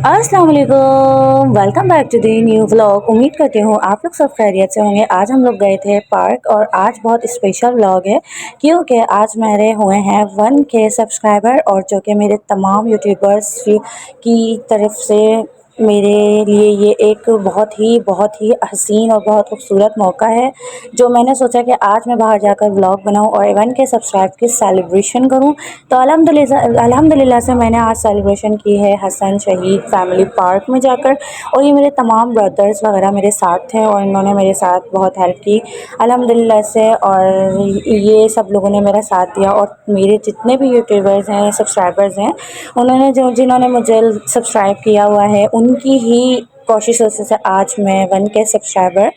अस्सलाम वालेकुम, welcome back to the new vlog. उम्मीद करती हूँ आप लोग सब खैरियत से होंगे। आज हम लोग गए थे पार्क और आज बहुत स्पेशल व्लॉग है क्योंकि आज मेरे हुए हैं 1K सब्सक्राइबर और जो कि मेरे तमाम यूट्यूबर्स की तरफ से मेरे लिए ये एक बहुत ही हसीन और बहुत खूबसूरत मौका है जो मैंने सोचा कि आज मैं बाहर जाकर व्लॉग बनाऊं और 1K सब्सक्राइब की सेलिब्रेशन करूं। तो अल्हम्दुलिल्लाह से मैंने आज सेलिब्रेशन की है हसन शहीद फैमिली पार्क में जाकर। और ये मेरे तमाम ब्रदर्स वगैरह मेरे साथ थे और इन्होंने मेरे साथ बहुत हेल्प की अल्हम्दुलिल्लाह से। और ये सब लोगों ने मेरा साथ दिया और मेरे जितने भी यूट्यूबर्स हैं सब्सक्राइबर्स हैं उन्होंने जिन्होंने मुझे सब्सक्राइब किया हुआ है उनकी ही कोशिशों से आज मैं 1K सब्सक्राइबर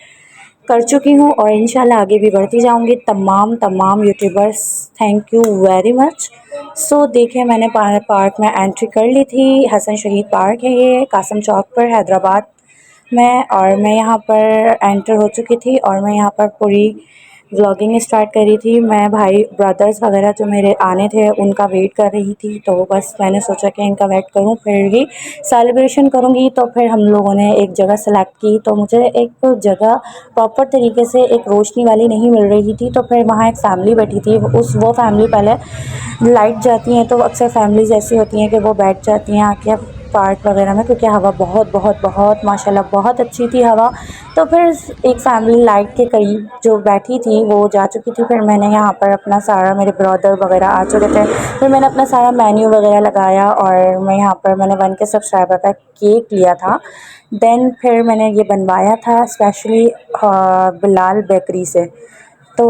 कर चुकी हूँ और इंशाल्लाह आगे भी बढ़ती जाऊँगी। तमाम YouTubers thank you very much. So देखिए मैंने पार्क में एंट्री कर ली थी। हसन शहीद पार्क है ये कासम चौक पर हैदराबाद में और मैं यहाँ पर एंटर हो चुकी थी और मैं यहाँ पर पूरी व्लॉगिंग स्टार्ट करी थी। मैं भाई ब्रदर्स वगैरह जो मेरे आने थे उनका वेट कर रही थी तो बस मैंने सोचा कि इनका वेट करूं फिर ही सेलिब्रेशन करूंगी। तो फिर हम लोगों ने एक जगह सेलेक्ट की तो मुझे एक जगह प्रॉपर तरीके से एक रोशनी वाली नहीं मिल रही थी तो फिर वहाँ एक फ़ैमिली बैठी थी। वो फैमिली पहले लाइट जाती हैं तो अक्सर फैमिलीज़ ऐसी होती हैं कि वो बैठ जाती हैं आके पार्क वगैरह में क्योंकि हवा बहुत माशाल्लाह बहुत अच्छी थी हवा। तो फिर एक फैमिली लाइट के करीब जो बैठी थी वो जा चुकी थी। फिर मैंने यहाँ पर अपना सारा मेरे ब्रदर वगैरह आ चुके थे फिर मैंने अपना सारा मेन्यू वगैरह लगाया और मैं यहाँ पर मैंने 1K सब्सक्राइबर का केक लिया था। देन फिर मैंने ये बनवाया था स्पेशली बिलाल बेकरी से। तो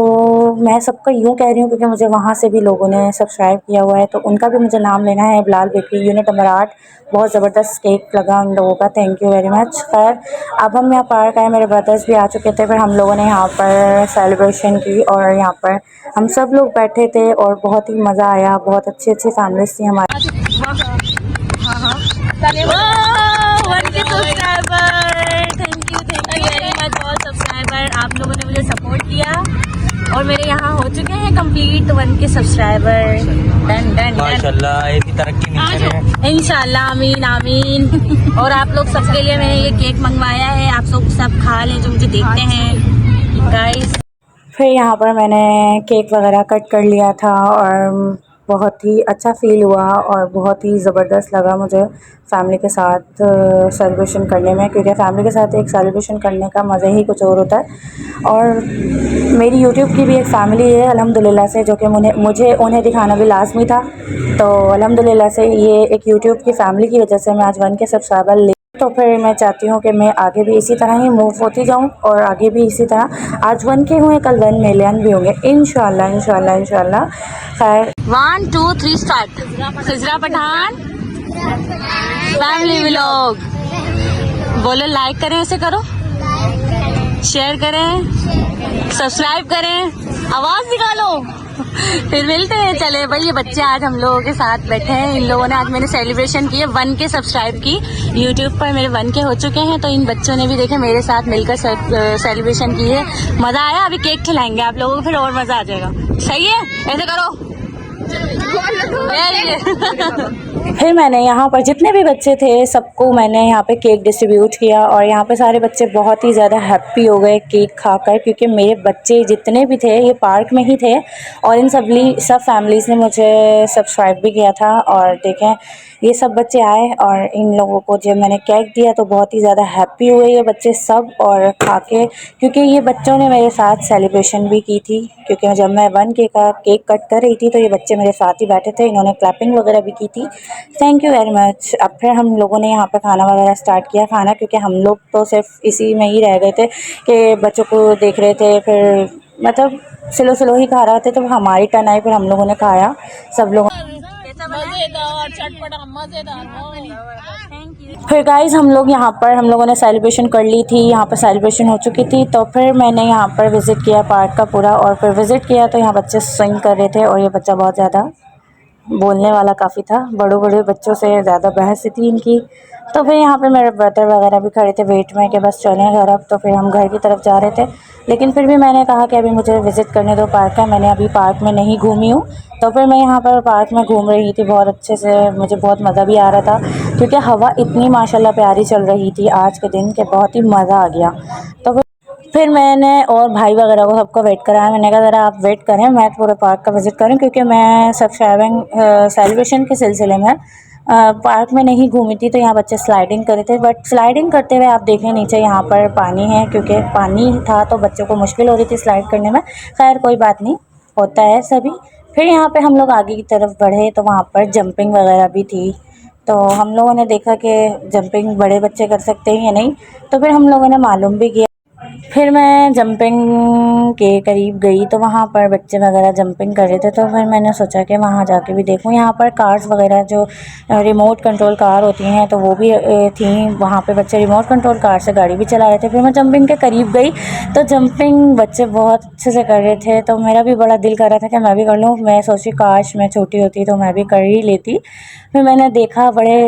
मैं सबका यूँ कह रही हूँ क्योंकि मुझे वहाँ से भी लोगों ने सब्सक्राइब किया हुआ है तो उनका भी मुझे नाम लेना है। बिलाल बेकरी यूनिट नंबर 8 बहुत ज़बरदस्त केक लगा उन लोगों का, थैंक यू वेरी मच। खैर अब हम यहाँ पार्क आए, मेरे ब्रदर्स भी आ चुके थे फिर हम लोगों ने यहाँ पर सेलिब्रेशन की और यहाँ पर हम सब लोग बैठे थे और बहुत ही मज़ा आया। बहुत अच्छी फैमिलीज थी हमारी। आप लोगों ने मुझे सपोर्ट किया और मेरे यहाँ हो चुके हैं कंप्लीट 1K सब्सक्राइबर। डन माशाल्लाह ये भी तरक्की मिलती है इंशाल्लाह, आमीन आमीन। और आप लोग सबके लिए मैंने ये केक मंगवाया है, आप सब खा लें जो मुझे देखते हैं गाइस। फिर यहाँ पर मैंने केक वगैरह कट कर लिया था और बहुत ही अच्छा फ़ील हुआ और बहुत ही ज़बरदस्त लगा मुझे फैमिली के साथ सेलिब्रेशन करने में क्योंकि फैमिली के साथ एक सेलिब्रेशन करने का मज़ा ही कुछ और होता है। और मेरी यूट्यूब की भी एक फ़ैमिली है अल्हम्दुलिल्लाह से जो कि मुझे उन्हें दिखाना भी लाज़मी था। तो अल्हम्दुलिल्लाह से ये एक यूट्यूब की फ़ैमिली की वजह से मैं आज 1K सब्सक्राइबर ले तो फिर मैं चाहती हूँ कि मैं आगे भी इसी तरह ही मूव होती जाऊँ और आगे भी इसी तरह आज 1K हुए कल 1 मिलियन भी होंगे इंशाल्लाह। खैर 1 2 3 स्टार्ट। खिजरा पठान फैमिली व्लॉग बोलो, लाइक करें, ऐसे करो, शेयर करें, सब्सक्राइब करें, आवाज निकालो। फिर मिलते हैं। चले भाई, ये बच्चे आज हम लोगों के साथ बैठे हैं। इन लोगों ने आज मैंने सेलिब्रेशन की है 1K सब्सक्राइब की, यूट्यूब पर मेरे 1K हो चुके हैं तो इन बच्चों ने भी देखे मेरे साथ मिलकर सेलिब्रेशन की है। मज़ा आया। अभी केक खिलाएंगे आप लोगों को फिर और मज़ा आ जाएगा। सही है, ऐसे करो। फिर मैंने यहाँ पर जितने भी बच्चे थे सबको मैंने यहाँ पे केक डिस्ट्रीब्यूट किया और यहाँ पे सारे बच्चे बहुत ही ज़्यादा हैप्पी हो गए केक खाकर क्योंकि मेरे बच्चे जितने भी थे ये पार्क में ही थे और इन सब फैमिलीज़ ने मुझे सब्सक्राइब भी किया था। और देखें ये सब बच्चे आए और इन लोगों को जब मैंने केक दिया तो बहुत ही ज़्यादा हैप्पी हुए ये बच्चे सब और खा के, क्योंकि ये बच्चों ने मेरे साथ सेलिब्रेशन भी की थी क्योंकि जब मैं 1K का केक कट कर रही थी तो ये बच्चे मेरे साथ ही बैठे थे, इन्होंने क्लैपिंग वगैरह भी की थी, थैंक यू वेरी मच। अब फिर हम लोगों ने यहाँ पर खाना वगैरह स्टार्ट किया खाना क्योंकि हम लोग तो सिर्फ इसी में ही रह गए थे कि बच्चों को देख रहे थे फिर मतलब स्लो ही खा रहे थे तो हमारी टर्न आई फिर हम लोगों ने खाया सब लोग। मजेदार, चटपटा, मजेदार। फिर गाइस हम लोगों ने सेलिब्रेशन कर ली थी, यहाँ पर सेलिब्रेशन हो चुकी थी तो फिर मैंने यहाँ पर विज़िट किया पार्क का पूरा और फिर विज़िट किया तो यहाँ बच्चे स्विंग कर रहे थे और ये बच्चा बहुत ज़्यादा बोलने वाला काफ़ी था, बड़े बच्चों से ज़्यादा बहस थी इनकी। तो फिर यहाँ पे मेरे ब्रदर वगैरह भी खड़े थे वेट में कि बस चलें घर अब। तो फिर हम घर की तरफ जा रहे थे लेकिन फिर भी मैंने कहा कि अभी मुझे विज़िट करने दो पार्क का। मैंने अभी पार्क में नहीं घूमी हूँ, तो फिर मैं यहाँ पर पार्क में घूम रही थी बहुत अच्छे से। मुझे बहुत मज़ा भी आ रहा था क्योंकि हवा इतनी माशाल्लाह प्यारी चल रही थी आज के दिन के, बहुत ही मज़ा आ गया। तो फिर मैंने और भाई वगैरह को सबको वेट कराया। मैंने कहा ज़रा आप वेट करें, मैं पूरे पार्क का विज़िट करूँ, क्योंकि मैं सब्सक्राइबिंग सेलिब्रेशन के सिलसिले में पार्क में नहीं घूमी थी। तो यहाँ बच्चे स्लाइडिंग कर रहे थे, बट स्लाइडिंग करते हुए आप देखें नीचे यहाँ पर पानी है, क्योंकि पानी था तो बच्चों को मुश्किल हो रही थी स्लाइड करने में। खैर कोई बात नहीं, होता है सभी। फिर यहाँ पे हम लोग आगे की तरफ बढ़े तो वहाँ पर जंपिंग वगैरह भी थी। तो हम लोगों ने देखा कि जंपिंग बड़े बच्चे कर सकते हैं या नहीं, तो फिर हम लोगों ने मालूम भी किया। फिर मैं जंपिंग के करीब गई तो वहाँ पर बच्चे वगैरह जंपिंग कर रहे थे, तो फिर मैंने सोचा कि वहाँ जाके भी देखूँ। यहाँ पर कार्स वगैरह जो रिमोट कंट्रोल कार होती हैं तो वो भी थी। वहाँ पे बच्चे रिमोट कंट्रोल कार से गाड़ी भी चला रहे थे। फिर मैं जंपिंग के करीब गई तो जंपिंग बच्चे बहुत अच्छे से कर रहे थे, तो मेरा भी बड़ा दिल कर रहा था कि मैं भी कर लूँ। मैं सोची काश मैं छोटी होती तो मैं भी कर ही लेती। फिर मैंने देखा बड़े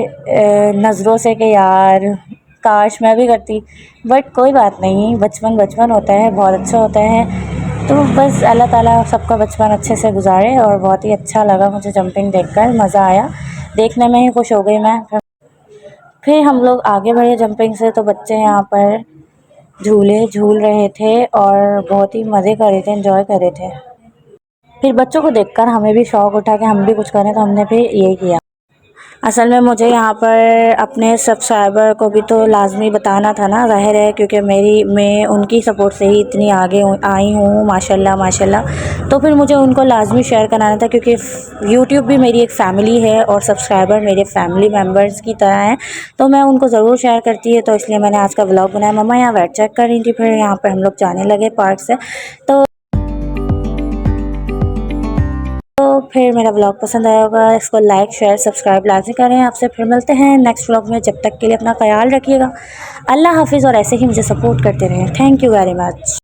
नज़रों से कि यार काश मैं भी करती, बट कोई बात नहीं, बचपन बचपन होता है, बहुत अच्छा होता है। तो बस अल्लाह ताला सबका बचपन अच्छे से गुजारे। और बहुत ही अच्छा लगा मुझे जंपिंग देखकर, मज़ा आया, देखने में ही खुश हो गई मैं। फिर हम लोग आगे बढ़े जंपिंग से, तो बच्चे यहाँ पर झूले झूल रहे थे और बहुत ही मज़े कर रहे थे, एंजॉय कर रहे थे। फिर बच्चों को देखकर हमें भी शौक़ उठा कि हम भी कुछ करें, तो हमने फिर यही किया। असल में मुझे यहाँ पर अपने सब्सक्राइबर को भी तो लाज़मी बताना था ना, ज़ाहिर है, क्योंकि मैं उनकी सपोर्ट से ही इतनी आगे आई हूँ माशाल्लाह माशाल्लाह। तो फिर मुझे उनको लाज़मी शेयर कराना था, क्योंकि यूट्यूब भी मेरी एक फ़ैमिली है और सब्सक्राइबर मेरे फैमिली मेम्बर्स की तरह हैं, तो मैं उनको ज़रूर शेयर करती है। तो इसलिए मैंने आज का व्लॉग बनाया। मम्मा यहाँ वेट चेक कर रही थी, फिर यहाँ पर हम लोग जाने लगे पार्क से। तो फिर मेरा व्लॉग पसंद आया होगा, इसको लाइक शेयर सब्सक्राइब लाजमी करें। आपसे फिर मिलते हैं नेक्स्ट व्लॉग में, जब तक के लिए अपना ख्याल रखिएगा। अल्लाह हाफिज़, और ऐसे ही मुझे सपोर्ट करते रहें। Thank you very much.